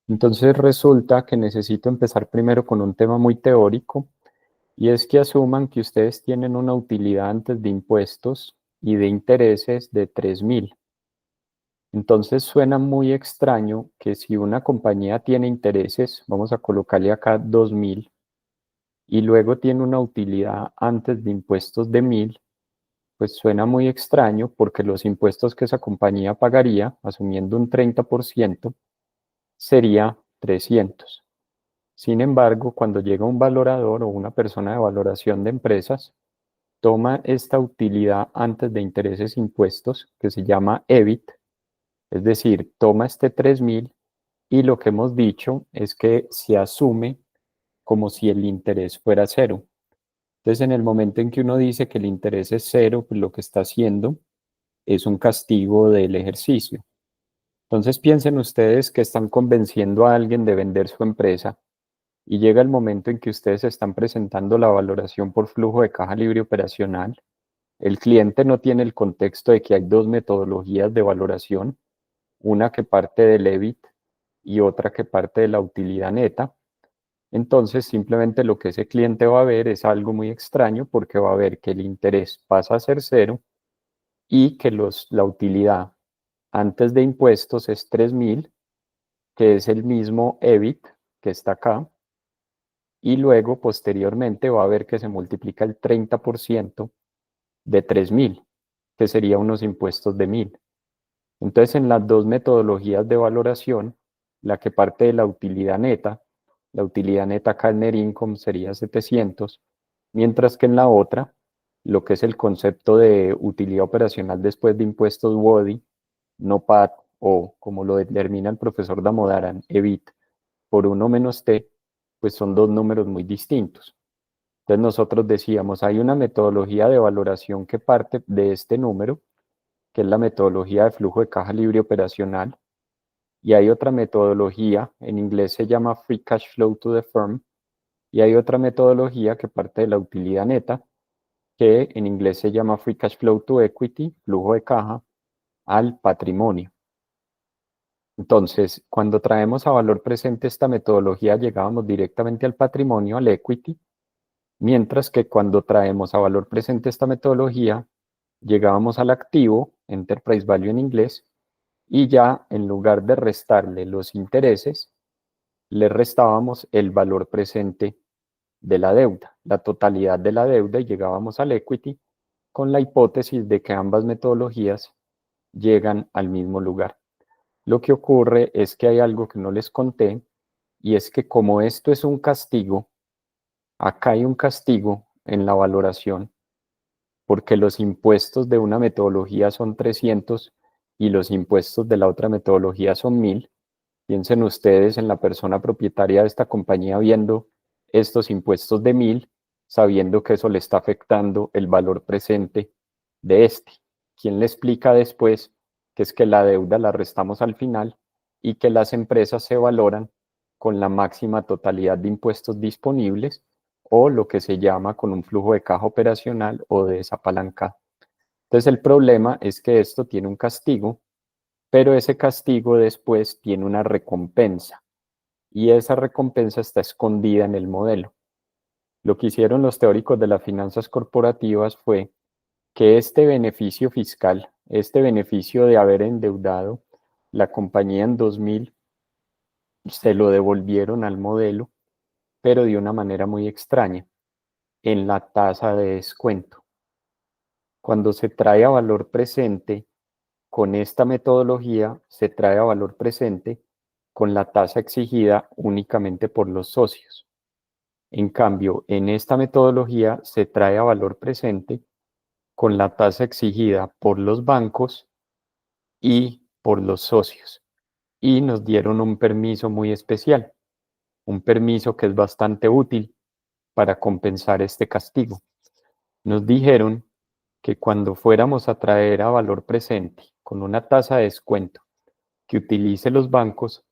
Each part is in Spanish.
Entonces resulta que necesito empezar primero con un tema muy teórico y es que asuman que ustedes tienen una utilidad antes de impuestos y de intereses de 3.000. Entonces suena muy extraño que si una compañía tiene intereses, vamos a colocarle acá 2.000 y luego tiene una utilidad antes de impuestos de 1.000, pues suena muy extraño porque los impuestos que esa compañía pagaría, asumiendo un 30%, sería 300. Sin embargo, cuando llega un valorador o una persona de valoración de empresas, toma esta utilidad antes de intereses e impuestos, que se llama EBIT, es decir, toma este 3.000 y lo que hemos dicho es que se asume como si el interés fuera cero. Entonces, en el momento en que uno dice que el interés es cero, pues lo que está haciendo es un castigo del ejercicio. Entonces, piensen ustedes que están convenciendo a alguien de vender su empresa y llega el momento en que ustedes están presentando la valoración por flujo de caja libre operacional. El cliente no tiene el contexto de que hay dos metodologías de valoración, una que parte del EBIT y otra que parte de la utilidad neta. Entonces, simplemente lo que ese cliente va a ver es algo muy extraño porque va a ver que el interés pasa a ser cero y que la utilidad antes de impuestos es 3.000, que es el mismo EBIT que está acá, y luego posteriormente va a ver que se multiplica el 30% de 3.000, que sería unos impuestos de 1.000. Entonces, en las dos metodologías de valoración, la que parte de la utilidad neta acá en Net Income sería 700, mientras que en la otra, lo que es el concepto de utilidad operacional después de impuestos WODI, no PAT, o como lo determina el profesor Damodaran, EBIT, por 1 menos T, pues son dos números muy distintos. Entonces nosotros decíamos, hay una metodología de valoración que parte de este número, que es la metodología de flujo de caja libre operacional, y hay otra metodología, en inglés se llama Free Cash Flow to the Firm, y hay otra metodología que parte de la utilidad neta, que en inglés se llama Free Cash Flow to Equity, flujo de caja al patrimonio. Entonces, cuando traemos a valor presente esta metodología, llegábamos directamente al patrimonio, al equity, mientras que cuando traemos a valor presente esta metodología, llegábamos al activo, Enterprise Value en inglés, y ya en lugar de restarle los intereses, le restábamos el valor presente de la deuda, la totalidad de la deuda, y llegábamos al equity con la hipótesis de que ambas metodologías llegan al mismo lugar. Lo que ocurre es que hay algo que no les conté, y es que como esto es un castigo, acá hay un castigo en la valoración, porque los impuestos de una metodología son 300 y los impuestos de la otra metodología son 1.000. Piensen ustedes en la persona propietaria de esta compañía viendo estos impuestos de 1.000, sabiendo que eso le está afectando el valor presente de este. ¿Quién le explica después que es que la deuda la restamos al final y que las empresas se valoran con la máxima totalidad de impuestos disponibles, o lo que se llama con un flujo de caja operacional o de desapalancado? Entonces el problema es que esto tiene un castigo, pero ese castigo después tiene una recompensa, y esa recompensa está escondida en el modelo. Lo que hicieron los teóricos de las finanzas corporativas fue que este beneficio fiscal, este beneficio de haber endeudado la compañía en 2.000, se lo devolvieron al modelo, pero de una manera muy extraña, en la tasa de descuento. Cuando se trae a valor presente con esta metodología, se trae a valor presente con la tasa exigida únicamente por los socios. En cambio, en esta metodología se trae a valor presente con la tasa exigida por los bancos y por los socios. Y nos dieron un permiso muy especial, un permiso que es bastante útil para compensar este castigo. Nos dijeron que cuando fuéramos a traer a valor presente con una tasa de descuento que utilice los bancos,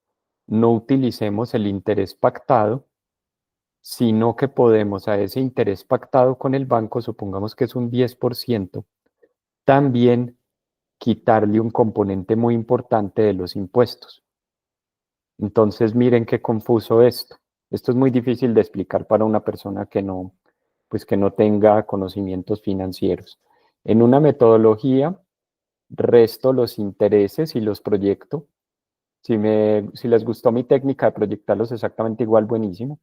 no utilicemos el interés pactado, sino que podemos a ese interés pactado con el banco, supongamos que es un 10%, también quitarle un componente muy importante de los impuestos. Entonces, miren qué confuso esto. Esto es muy difícil de explicar para una persona que no, pues que no tenga conocimientos financieros. En una metodología, resto los intereses y los proyecto. Si les gustó mi técnica de proyectarlos exactamente igual, buenísimo.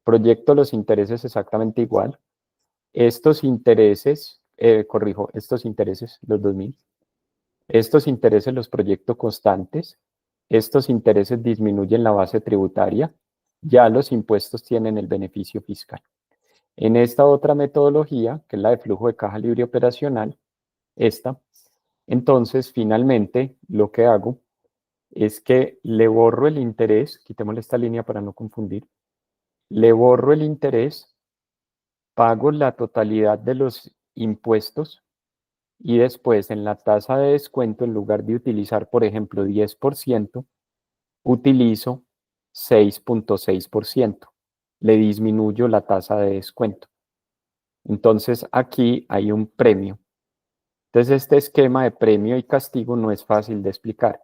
Proyecto los intereses exactamente igual. Estos intereses, corrijo, estos intereses, los 2000, estos intereses los proyecto constantes. Estos intereses disminuyen la base tributaria. Ya los impuestos tienen el beneficio fiscal. En esta otra metodología, que es la de flujo de caja libre operacional, esta, entonces finalmente lo que hago es que le borro el interés, quitémosle esta línea para no confundir, le borro el interés, pago la totalidad de los impuestos y después en la tasa de descuento, en lugar de utilizar, por ejemplo, 10%, utilizo 6.6%. Le disminuyo la tasa de descuento. Entonces aquí hay un premio. Entonces este esquema de premio y castigo no es fácil de explicar.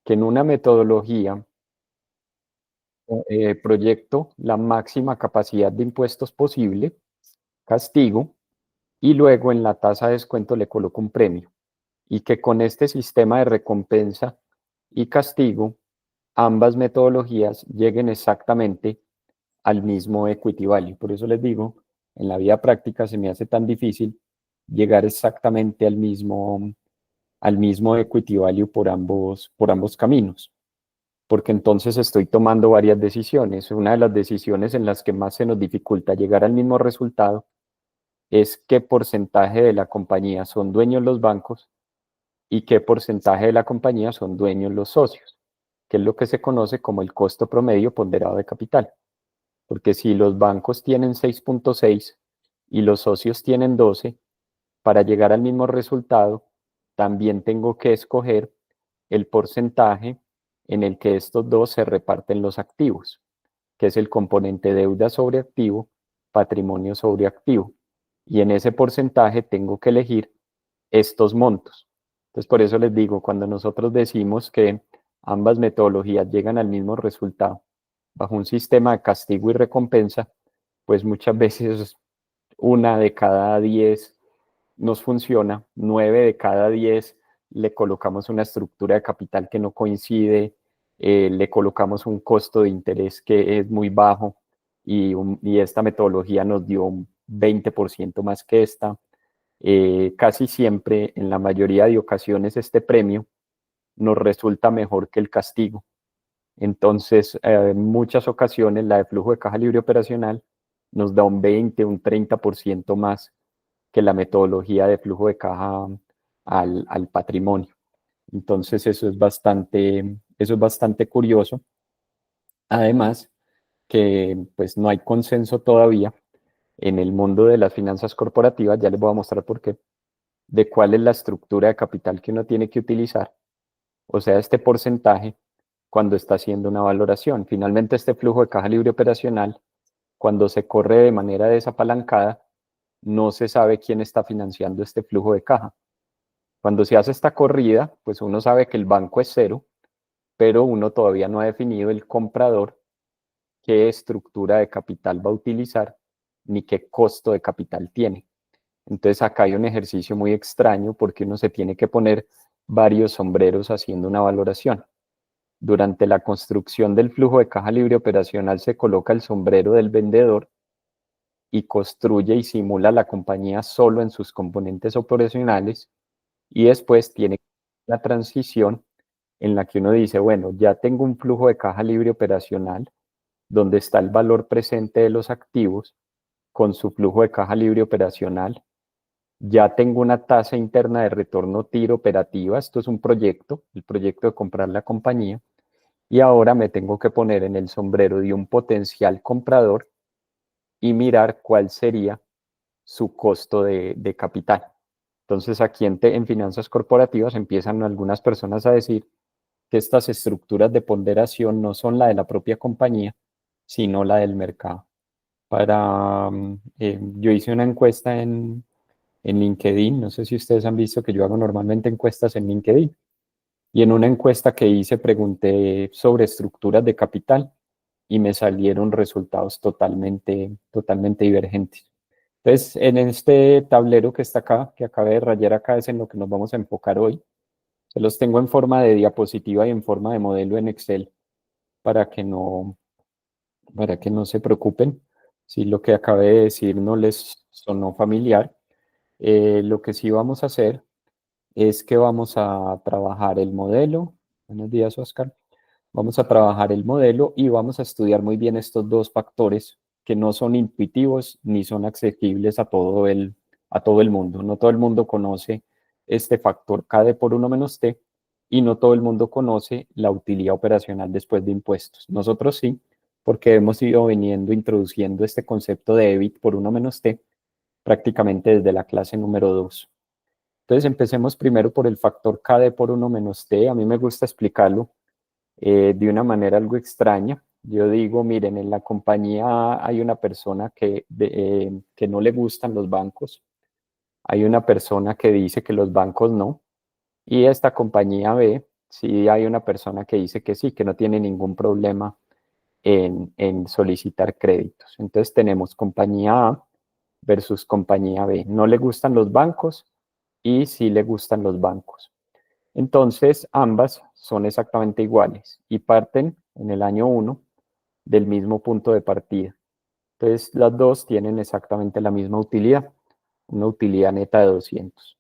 Que en una metodología proyecto la máxima capacidad de impuestos posible, castigo, y luego en la tasa de descuento le coloco un premio. Y que con este sistema de recompensa y castigo, ambas metodologías lleguen exactamente al mismo equity value. Por eso les digo, en la vida práctica se me hace tan difícil llegar exactamente al mismo equity value por ambos caminos, porque entonces estoy tomando varias decisiones. Una de las decisiones en las que más se nos dificulta llegar al mismo resultado es qué porcentaje de la compañía son dueños los bancos y qué porcentaje de la compañía son dueños los socios, que es lo que se conoce como el costo promedio ponderado de capital. Porque si los bancos tienen 6.6 y los socios tienen 12, para llegar al mismo resultado, también tengo que escoger el porcentaje en el que estos dos se reparten los activos, que es el componente deuda sobre activo, patrimonio sobre activo. Y en ese porcentaje tengo que elegir estos montos. Entonces, por eso les digo, cuando nosotros decimos que ambas metodologías llegan al mismo resultado bajo un sistema de castigo y recompensa, pues muchas veces una de cada 10 nos funciona, 9 de cada 10 le colocamos una estructura de capital que no coincide, le colocamos un costo de interés que es muy bajo y esta metodología nos dio un 20% más que esta. Casi siempre, en la mayoría de ocasiones, este premio nos resulta mejor que el castigo. Entonces, en muchas ocasiones, la de flujo de caja libre operacional nos da un 20, un 30% más que la metodología de flujo de caja al patrimonio. Entonces, eso es bastante curioso. Además, que pues no hay consenso todavía en el mundo de las finanzas corporativas, ya les voy a mostrar por qué, de cuál es la estructura de capital que uno tiene que utilizar, o sea, este porcentaje cuando está haciendo una valoración. Finalmente, este flujo de caja libre operacional, cuando se corre de manera desapalancada, no se sabe quién está financiando este flujo de caja. Cuando se hace esta corrida, pues uno sabe que el banco es cero, pero uno todavía no ha definido el comprador qué estructura de capital va a utilizar ni qué costo de capital tiene. Entonces acá hay un ejercicio muy extraño porque uno se tiene que poner varios sombreros haciendo una valoración. Durante la construcción del flujo de caja libre operacional se coloca el sombrero del vendedor y construye y simula la compañía solo en sus componentes operacionales, y después tiene la transición en la que uno dice, bueno, ya tengo un flujo de caja libre operacional donde está el valor presente de los activos con su flujo de caja libre operacional. Ya tengo una tasa interna de retorno TIR operativa, esto es un proyecto, el proyecto de comprar la compañía, y ahora me tengo que poner en el sombrero de un potencial comprador y mirar cuál sería su costo de capital. Entonces aquí en finanzas corporativas empiezan algunas personas a decir que estas estructuras de ponderación no son la de la propia compañía, sino la del mercado. Yo hice una encuesta en LinkedIn, no sé si ustedes han visto que yo hago normalmente encuestas en LinkedIn, Y en una encuesta que hice pregunté sobre estructuras de capital y me salieron resultados totalmente divergentes. Entonces, en este tablero que está acá, que acabé de rayar acá, es en lo que nos vamos a enfocar hoy. Se los tengo en forma de diapositiva y en forma de modelo en Excel para que no se preocupen si lo que acabé de decir no les sonó familiar. Lo que sí vamos a hacer es que vamos a trabajar el modelo. Buenos días, Oscar. Vamos a trabajar el modelo y vamos a estudiar muy bien estos dos factores que no son intuitivos ni son accesibles a todo el mundo. No todo el mundo conoce este factor K de por 1 menos T y no todo el mundo conoce la utilidad operacional después de impuestos. Nosotros sí, porque hemos ido introduciendo este concepto de EBIT por 1 menos T prácticamente desde la clase número 2. Entonces empecemos primero por el factor K de por 1 menos T. A mí me gusta explicarlo de una manera algo extraña. Yo digo, miren, en la compañía hay una persona que no le gustan los bancos, hay una persona que dice que los bancos no, y esta compañía B, sí hay una persona que dice que sí, que no tiene ningún problema en solicitar créditos. Entonces tenemos compañía A versus compañía B. No le gustan los bancos y sí le gustan los bancos. Entonces, ambas son exactamente iguales y parten en el año 1 del mismo punto de partida. Entonces, las dos tienen exactamente la misma utilidad, una utilidad neta de 200.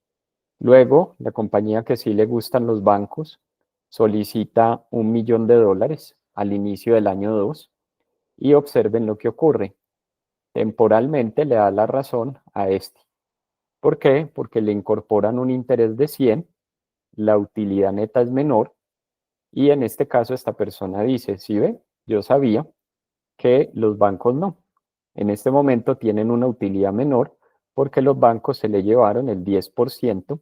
Luego, la compañía que sí le gustan los bancos solicita $1.000.000 al inicio del año 2 y observen lo que ocurre. Temporalmente le da la razón a este. ¿Por qué? Porque le incorporan un interés de 100, la utilidad neta es menor. Y en este caso esta persona dice, ¿sí ve? Yo sabía que los bancos no. En este momento tienen una utilidad menor porque los bancos se le llevaron el 10%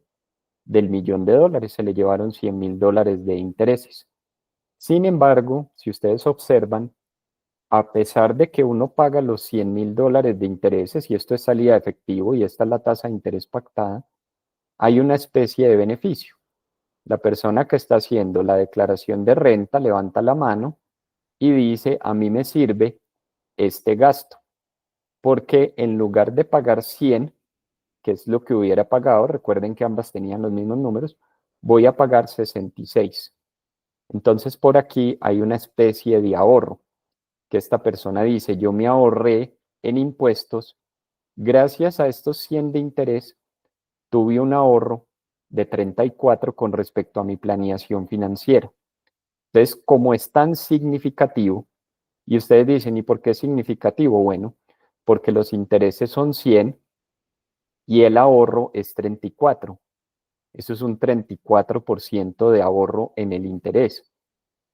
del $1.000.000, se le llevaron $100.000 de intereses. Sin embargo, si ustedes observan, a pesar de que uno paga los $100.000 de intereses, y esto es salida de efectivo y esta es la tasa de interés pactada, hay una especie de beneficio. La persona que está haciendo la declaración de renta levanta la mano y dice, a mí me sirve este gasto, porque en lugar de pagar 100, que es lo que hubiera pagado, recuerden que ambas tenían los mismos números, voy a pagar 66. Entonces por aquí hay una especie de ahorro, que esta persona dice, yo me ahorré en impuestos, gracias a estos 100 de interés, tuve un ahorro de 34 con respecto a mi planeación financiera. Entonces, como es tan significativo, y ustedes dicen, ¿y por qué es significativo? Bueno, porque los intereses son 100 y el ahorro es 34. Eso es un 34% de ahorro en el interés.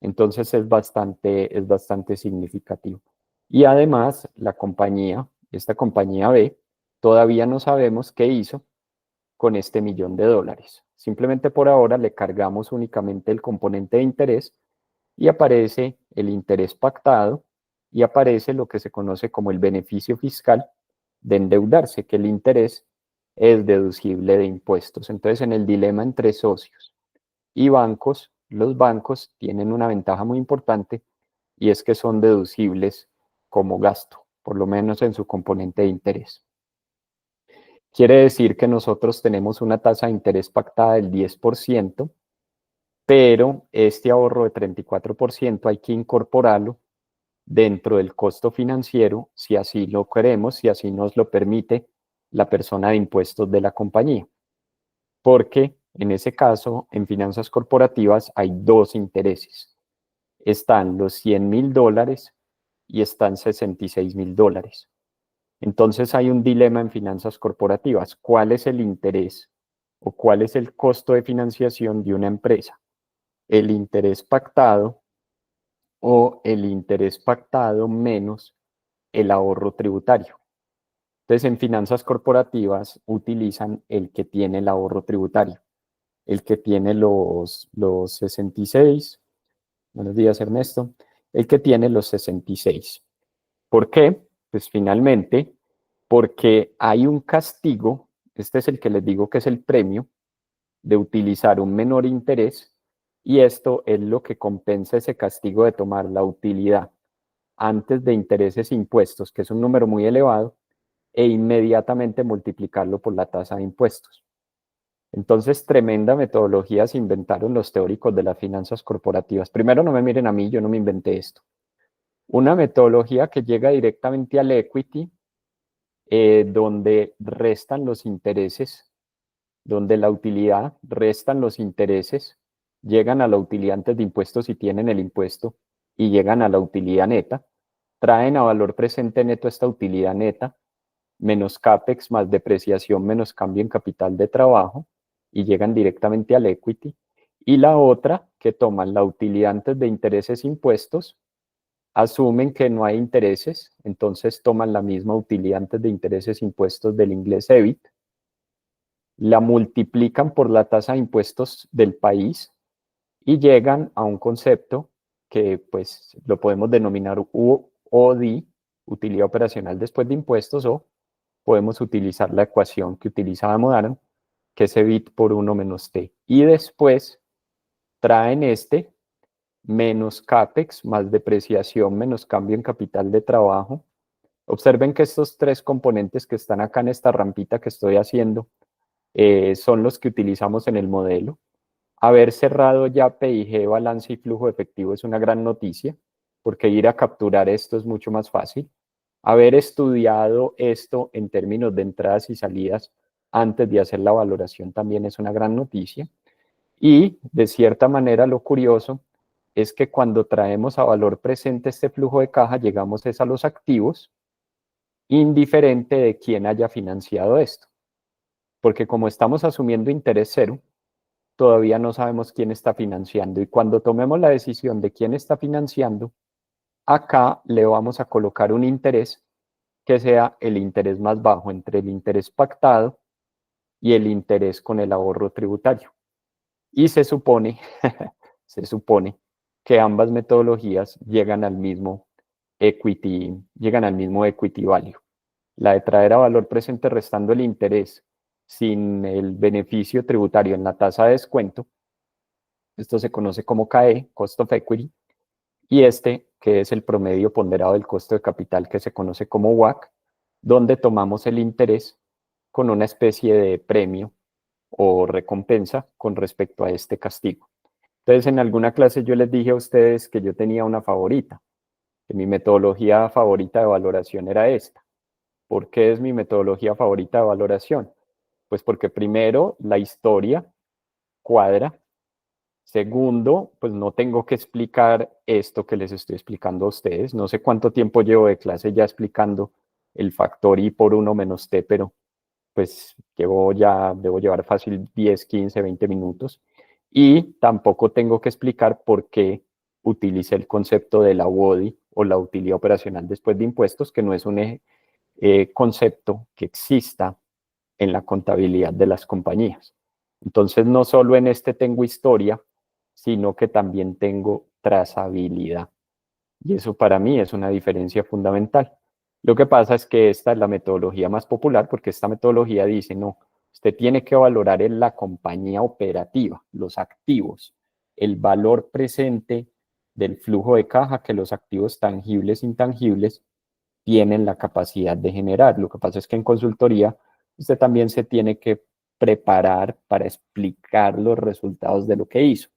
Entonces es bastante significativo. Y además, la compañía, esta compañía B, todavía no sabemos qué hizo con este $1.000.000. Simplemente por ahora le cargamos únicamente el componente de interés y aparece el interés pactado y aparece lo que se conoce como el beneficio fiscal de endeudarse, que el interés es deducible de impuestos. Entonces, en el dilema entre socios y bancos, los bancos tienen una ventaja muy importante y es que son deducibles como gasto, por lo menos en su componente de interés. Quiere decir que nosotros tenemos una tasa de interés pactada del 10%, pero este ahorro de 34% hay que incorporarlo dentro del costo financiero si así lo queremos, si así nos lo permite la persona de impuestos de la compañía. Porque en ese caso, en finanzas corporativas hay dos intereses. Están los $100.000 y están $66.000. Entonces hay un dilema en finanzas corporativas. ¿Cuál es el interés o cuál es el costo de financiación de una empresa? ¿El interés pactado o el interés pactado menos el ahorro tributario? Entonces, en finanzas corporativas utilizan el que tiene el ahorro tributario, el que tiene los 66. Buenos días, Ernesto. El que tiene los 66. ¿Por qué? Pues finalmente, porque hay un castigo, este es el que les digo que es el premio, de utilizar un menor interés y esto es lo que compensa ese castigo de tomar la utilidad antes de intereses e impuestos, que es un número muy elevado, e inmediatamente multiplicarlo por la tasa de impuestos. Entonces, tremenda metodología se inventaron los teóricos de las finanzas corporativas. Primero, no me miren a mí, yo no me inventé esto. Una metodología que llega directamente al equity, donde restan los intereses, donde la utilidad restan los intereses, llegan a la utilidad antes de impuestos y tienen el impuesto, y llegan a la utilidad neta, traen a valor presente neto esta utilidad neta, menos CAPEX más depreciación menos cambio en capital de trabajo, y llegan directamente al equity. Y la otra, que toman la utilidad antes de intereses e impuestos, asumen que no hay intereses, entonces toman la misma utilidad antes de intereses e impuestos del inglés EBIT, la multiplican por la tasa de impuestos del país y llegan a un concepto que pues lo podemos denominar UOD, utilidad operacional después de impuestos, o podemos utilizar la ecuación que utilizaba Modern, que es EBIT por 1 menos T. Y después traen este menos CAPEX más depreciación menos cambio en capital de trabajo. Observen que estos tres componentes que están acá en esta rampita que estoy haciendo son los que utilizamos en el modelo. Haber cerrado ya PIG, balance y flujo efectivo es una gran noticia, porque ir a capturar esto es mucho más fácil. Haber estudiado esto en términos de entradas y salidas antes de hacer la valoración también es una gran noticia. Y de cierta manera lo curioso es que cuando traemos a valor presente este flujo de caja, llegamos a los activos, indiferente de quién haya financiado esto. Porque como estamos asumiendo interés cero, todavía no sabemos quién está financiando. Y cuando tomemos la decisión de quién está financiando, acá le vamos a colocar un interés que sea el interés más bajo entre el interés pactado y el interés con el ahorro tributario. Y se supone, se supone que ambas metodologías llegan al mismo equity value. La de traer a valor presente restando el interés sin el beneficio tributario en la tasa de descuento, esto se conoce como CAE, Cost of Equity, y este, que es el promedio ponderado del costo de capital, que se conoce como WACC, donde tomamos el interés con una especie de premio o recompensa con respecto a este castigo. Entonces, en alguna clase yo les dije a ustedes que yo tenía una favorita, que mi metodología favorita de valoración era esta. ¿Por qué es mi metodología favorita de valoración? Pues porque primero, la historia cuadra. Segundo, pues no tengo que explicar esto que les estoy explicando a ustedes. No sé cuánto tiempo llevo de clase ya explicando el factor I por 1 menos T, pero pues debo llevar fácil 10, 15, 20 minutos. Y tampoco tengo que explicar por qué utilicé el concepto de la UODI o la utilidad operacional después de impuestos, que no es un concepto que exista en la contabilidad de las compañías. Entonces, no solo en este tengo historia, sino que también tengo trazabilidad. Y eso para mí es una diferencia fundamental. Lo que pasa es que esta es la metodología más popular porque esta metodología dice, no, usted tiene que valorar en la compañía operativa, los activos, el valor presente del flujo de caja que los activos tangibles e intangibles tienen la capacidad de generar. Lo que pasa es que en consultoría usted también se tiene que preparar para explicar los resultados de lo que hizo.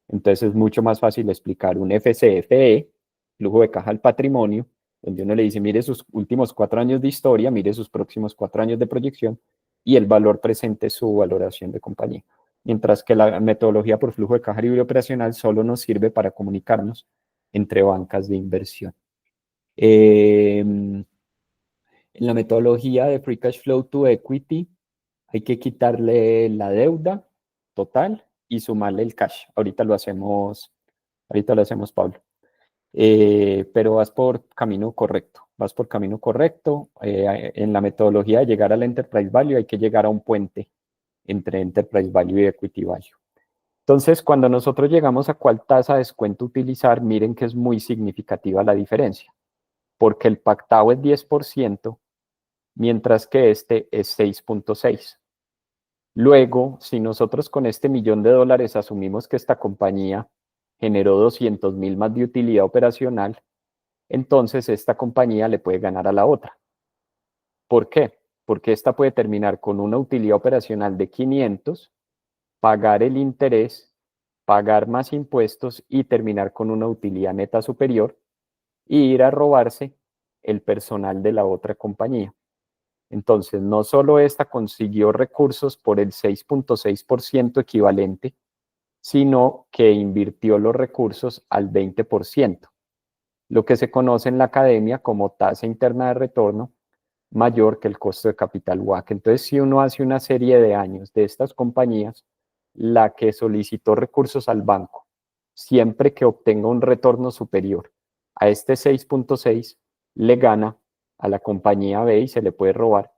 Entonces es mucho más fácil explicar un FCFE, flujo de caja al patrimonio, donde uno le dice, mire sus últimos 4 años de historia, mire sus próximos 4 años de proyección, y el valor presente es su valoración de compañía. Mientras que la metodología por flujo de caja libre operacional solo nos sirve para comunicarnos entre bancas de inversión. En la metodología de Free Cash Flow to Equity hay que quitarle la deuda total y sumarle el cash. Ahorita lo hacemos, Pablo. Pero vas por camino correcto. En la metodología de llegar al Enterprise Value hay que llegar a un puente entre Enterprise Value y Equity Value. Entonces, cuando nosotros llegamos a cuál tasa de descuento utilizar, miren que es muy significativa la diferencia, porque el pactado es 10%, mientras que este es 6.6%. Luego, si nosotros con este $1.000.000 asumimos que esta compañía generó 200.000 más de utilidad operacional, entonces esta compañía le puede ganar a la otra. ¿Por qué? Porque esta puede terminar con una utilidad operacional de 500, pagar el interés, pagar más impuestos y terminar con una utilidad neta superior y ir a robarse el personal de la otra compañía. Entonces, no solo esta consiguió recursos por el 6.6% equivalente, sino que invirtió los recursos al 20%, lo que se conoce en la academia como tasa interna de retorno mayor que el costo de capital WACC. Entonces, si uno hace una serie de años de estas compañías, la que solicitó recursos al banco, siempre que obtenga un retorno superior a este 6.6, le gana a la compañía B y se le puede robar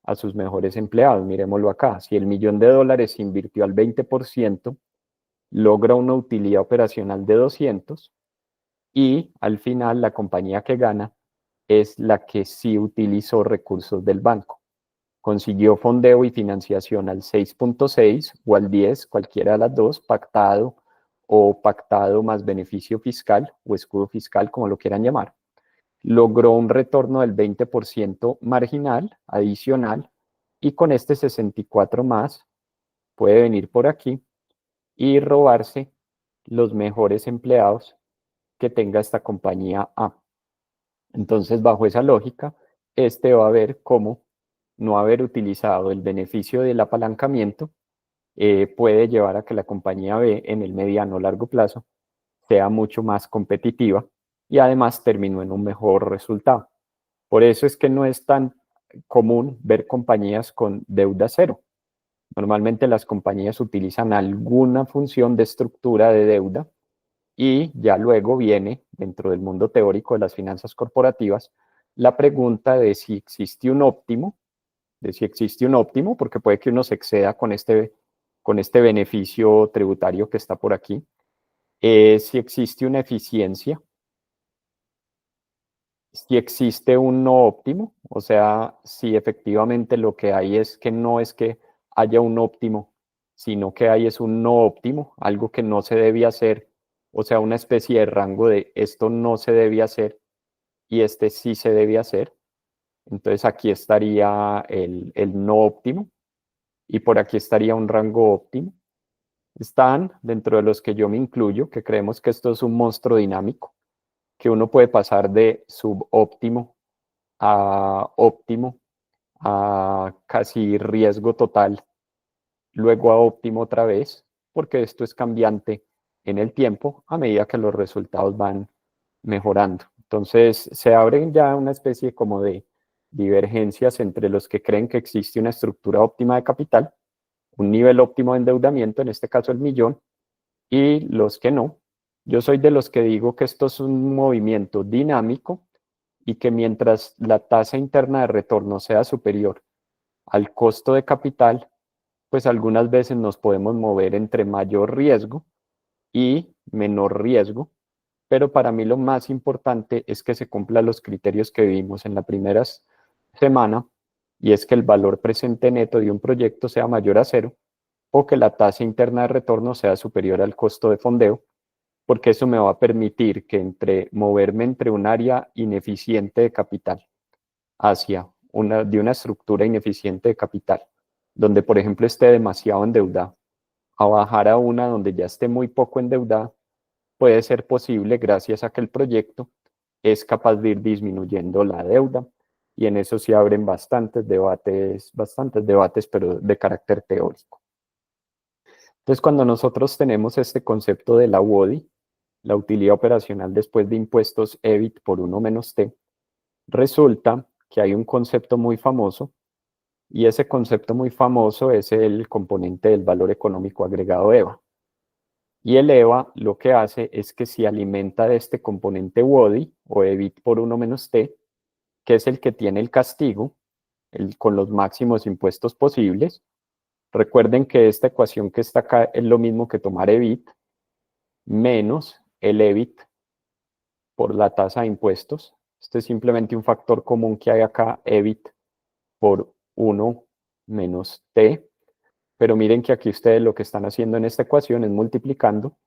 a sus mejores empleados. Miremoslo acá, si el $1.000.000 se invirtió al 20%, logra una utilidad operacional de 200 y al final la compañía que gana es la que sí utilizó recursos del banco. Consiguió fondeo y financiación al 6.6 o al 10, cualquiera de las dos, pactado o pactado más beneficio fiscal o escudo fiscal, como lo quieran llamar. Logró un retorno del 20% marginal, adicional, y con este 64 más puede venir por aquí y robarse los mejores empleados que tenga esta compañía A. Entonces, bajo esa lógica, este va a ver cómo no haber utilizado el beneficio del apalancamiento puede llevar a que la compañía B en el mediano o largo plazo sea mucho más competitiva y además terminó en un mejor resultado. Por eso es que no es tan común ver compañías con deuda cero. Normalmente las compañías utilizan alguna función de estructura de deuda y ya luego viene, dentro del mundo teórico de las finanzas corporativas, la pregunta de si existe un óptimo, porque puede que uno se exceda con este beneficio tributario que está por aquí, si existe una eficiencia, si existe un no óptimo, o sea, si efectivamente lo que hay es que no es que haya un óptimo, sino que hay es un no óptimo, algo que no se debe hacer, o sea, una especie de rango de esto no se debe hacer y este sí se debe hacer. Entonces aquí estaría el no óptimo y por aquí estaría un rango óptimo. Están dentro de los que yo me incluyo, que creemos que esto es un monstruo dinámico, que uno puede pasar de subóptimo a óptimo, a casi riesgo total, luego a óptimo otra vez, porque esto es cambiante en el tiempo a medida que los resultados van mejorando. Entonces se abren ya una especie como de divergencias entre los que creen que existe una estructura óptima de capital, un nivel óptimo de endeudamiento, en este caso el millón, y los que no. Yo soy de los que digo que esto es un movimiento dinámico y que mientras la tasa interna de retorno sea superior al costo de capital, pues algunas veces nos podemos mover entre mayor riesgo y menor riesgo, pero para mí lo más importante es que se cumplan los criterios que vimos en la primera semana, y es que el valor presente neto de un proyecto sea mayor a cero o que la tasa interna de retorno sea superior al costo de fondeo, porque eso me va a permitir que moverme entre un área ineficiente de capital hacia de una estructura ineficiente de capital, donde por ejemplo esté demasiado endeudado, a bajar a una donde ya esté muy poco endeudada, puede ser posible gracias a que el proyecto es capaz de ir disminuyendo la deuda, y en eso se abren bastantes debates, pero de carácter teórico. Entonces, cuando nosotros tenemos este concepto de la UODI, la utilidad operacional después de impuestos EBIT por 1 menos T, resulta que hay un concepto muy famoso, y ese concepto muy famoso es el componente del valor económico agregado EVA. Y el EVA lo que hace es que se alimenta de este componente WODI o EBIT por 1 menos T, que es el que tiene el castigo, con los máximos impuestos posibles. Recuerden que esta ecuación que está acá es lo mismo que tomar EBIT menos el EBIT por la tasa de impuestos. Este es simplemente un factor común que hay acá, EBIT por 1 menos T. pero miren que aquí ustedes lo que están haciendo en esta ecuación es multiplicando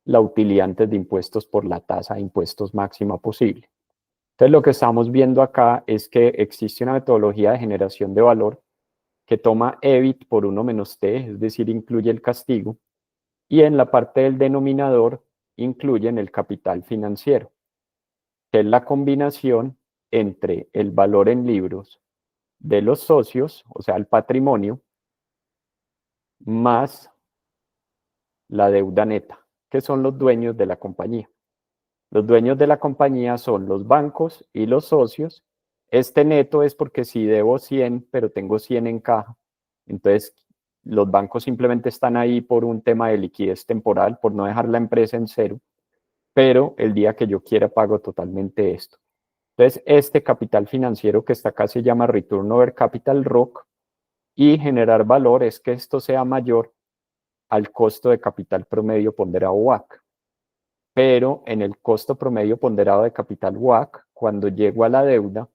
la utilidad antes de impuestos por la tasa de impuestos máxima posible. Entonces lo que estamos viendo acá es que existe una metodología de generación de valor que toma EBIT por 1 menos T, es decir, incluye el castigo, y en la parte del denominador incluyen el capital financiero, que es la combinación entre el valor en libros de los socios, o sea, el patrimonio, más la deuda neta, que son los dueños de la compañía. Los dueños de la compañía son los bancos y los socios. Este neto es porque si debo 100, pero tengo 100 en caja, entonces los bancos simplemente están ahí por un tema de liquidez temporal, por no dejar la empresa en cero, pero el día que yo quiera pago totalmente esto. Entonces, este capital financiero que está acá se llama Return Over Capital ROC, y generar valor es que esto sea mayor al costo de capital promedio ponderado WACC. Pero en el costo promedio ponderado de capital WACC, cuando llego a la deuda,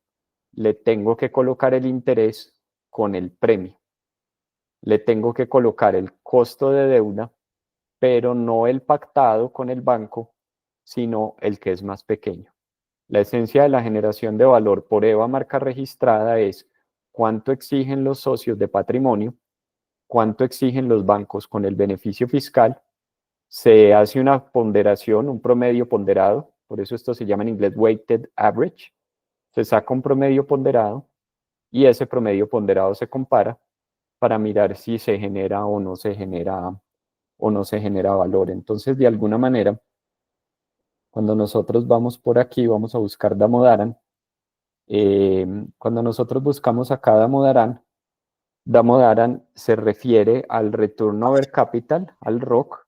le tengo que colocar el interés con el premio. Le tengo que colocar el costo de deuda, pero no el pactado con el banco, sino el que es más pequeño. La esencia de la generación de valor por EVA marca registrada es cuánto exigen los socios de patrimonio, cuánto exigen los bancos con el beneficio fiscal. Se hace una ponderación, un promedio ponderado, por eso esto se llama en inglés weighted average. Se saca un promedio ponderado y ese promedio ponderado se compara para mirar si se genera o no se genera valor. Entonces, de alguna manera, cuando nosotros vamos por aquí, vamos a buscar Damodaran. Cuando nosotros buscamos acá Damodaran se refiere al return over capital, al ROC,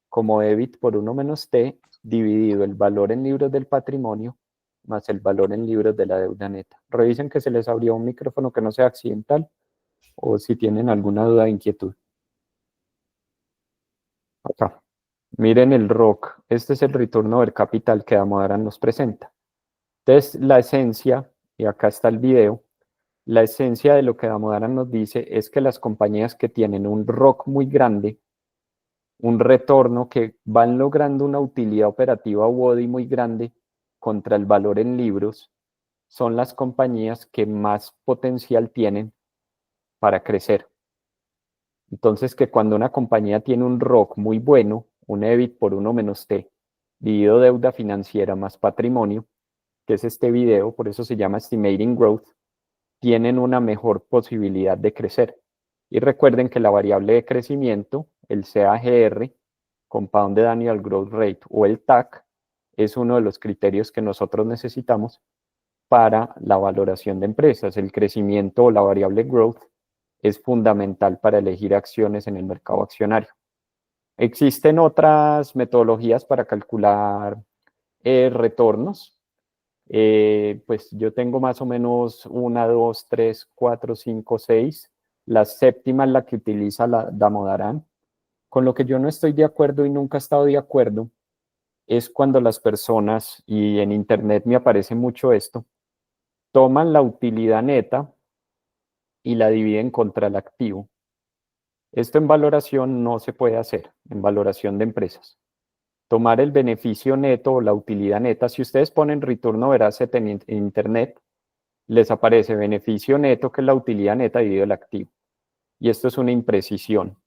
como EBIT por 1 menos T, dividido el valor en libros del patrimonio más el valor en libros de la deuda neta. Revisen que se les abrió un micrófono que no sea accidental, o si tienen alguna duda o inquietud. Acá. Miren el ROC. Este es el retorno over capital que Damodaran nos presenta. Entonces, la esencia, y acá está el video, la esencia de lo que Damodaran nos dice es que las compañías que tienen un ROC muy grande, un retorno que van logrando una utilidad operativa WODI muy grande contra el valor en libros, son las compañías que más potencial tienen para crecer. Entonces, que cuando una compañía tiene un ROC muy bueno, un EBIT por 1 menos T, dividido deuda financiera más patrimonio, que es este video, por eso se llama Estimating Growth, tienen una mejor posibilidad de crecer. Y recuerden que la variable de crecimiento, el CAGR, Compounded Annual Growth Rate, o el TAC, es uno de los criterios que nosotros necesitamos para la valoración de empresas. El crecimiento o la variable growth es fundamental para elegir acciones en el mercado accionario. Existen otras metodologías para calcular retornos. Pues yo tengo más o menos 1, 2, 3, 4, 5, 6. La séptima es la que utiliza la Damodaran. Con lo que yo no estoy de acuerdo y nunca he estado de acuerdo es cuando las personas, y en internet me aparece mucho esto, toman la utilidad neta y la dividen contra el activo. Esto en valoración no se puede hacer, en valoración de empresas. Tomar el beneficio neto o la utilidad neta, si ustedes ponen return over asset en internet, les aparece beneficio neto, que es la utilidad neta dividido el activo. Y esto es una imprecisión,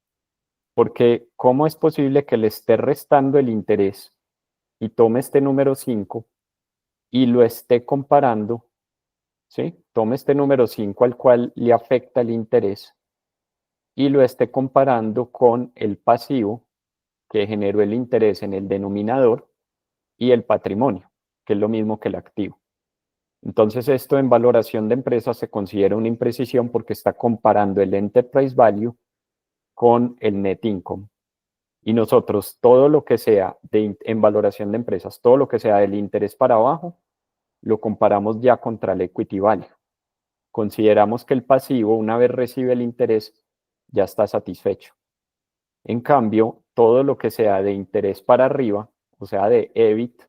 porque ¿cómo es posible que le esté restando el interés y tome este número 5 y lo esté comparando, ¿sí? Tome este número 5 al cual le afecta el interés y lo esté comparando con el pasivo que generó el interés en el denominador y el patrimonio, que es lo mismo que el activo? Entonces, esto en valoración de empresas se considera una imprecisión porque está comparando el enterprise value con el net income. Y nosotros, todo lo que sea en valoración de empresas, todo lo que sea del interés para abajo, lo comparamos ya contra el equity value. Consideramos que el pasivo, una vez recibe el interés, ya está satisfecho. En cambio, todo lo que sea de interés para arriba, o sea, de EBIT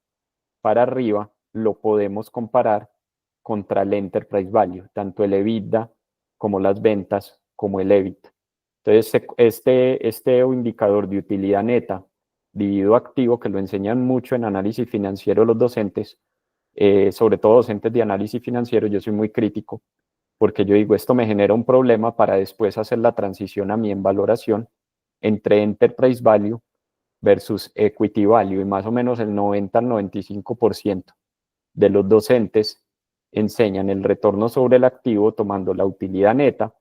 para arriba, lo podemos comparar contra el enterprise value, tanto el EBITDA como las ventas, como el EBIT. Entonces, este indicador de utilidad neta dividido activo, que lo enseñan mucho en análisis financiero los docentes, sobre todo docentes de análisis financiero, yo soy muy crítico, porque yo digo, esto me genera un problema para después hacer la transición a mí en valoración entre enterprise value versus equity value, y más o menos el 90 al 95% de los docentes enseñan el retorno sobre el activo tomando la utilidad neta,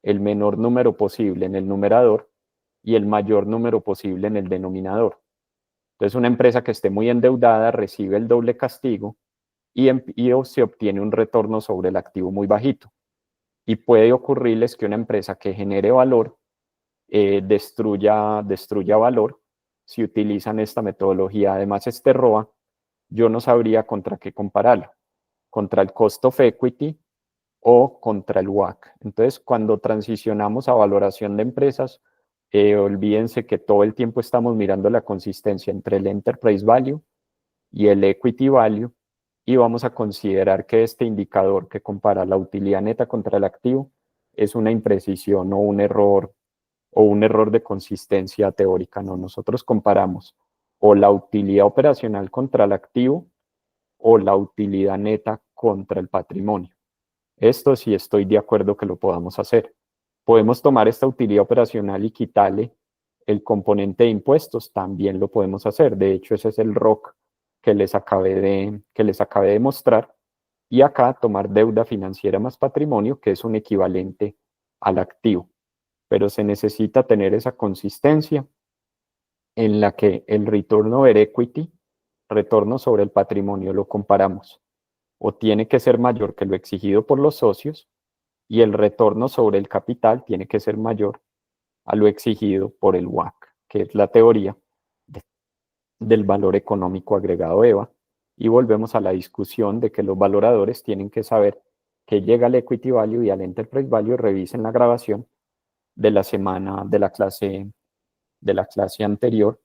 el menor número posible en el numerador y el mayor número posible en el denominador. Entonces, una empresa que esté muy endeudada recibe el doble castigo y se obtiene un retorno sobre el activo muy bajito. Y puede ocurrirles que una empresa que genere valor destruya valor si utilizan esta metodología. Además, este ROA, yo no sabría contra qué compararlo, contra el cost of equity o contra el WACC. Entonces, cuando transicionamos a valoración de empresas, olvídense que todo el tiempo estamos mirando la consistencia entre el enterprise value y el equity value, y vamos a considerar que este indicador que compara la utilidad neta contra el activo es una imprecisión o un error de consistencia teórica. No, nosotros comparamos o la utilidad operacional contra el activo o la utilidad neta contra el patrimonio. Esto sí estoy de acuerdo que lo podamos hacer. Podemos tomar esta utilidad operacional y quitarle el componente de impuestos, también lo podemos hacer. De hecho, ese es el ROC que les acabé de mostrar. Y acá tomar deuda financiera más patrimonio, que es un equivalente al activo. Pero se necesita tener esa consistencia en la que el return over equity, retorno sobre el patrimonio, lo comparamos. O tiene que ser mayor que lo exigido por los socios, y el retorno sobre el capital tiene que ser mayor a lo exigido por el WACC, que es la teoría del valor económico agregado EVA. Y volvemos a la discusión de que los valoradores tienen que saber que llega al equity value y al enterprise value. Revisen la grabación de la semana de la clase anterior,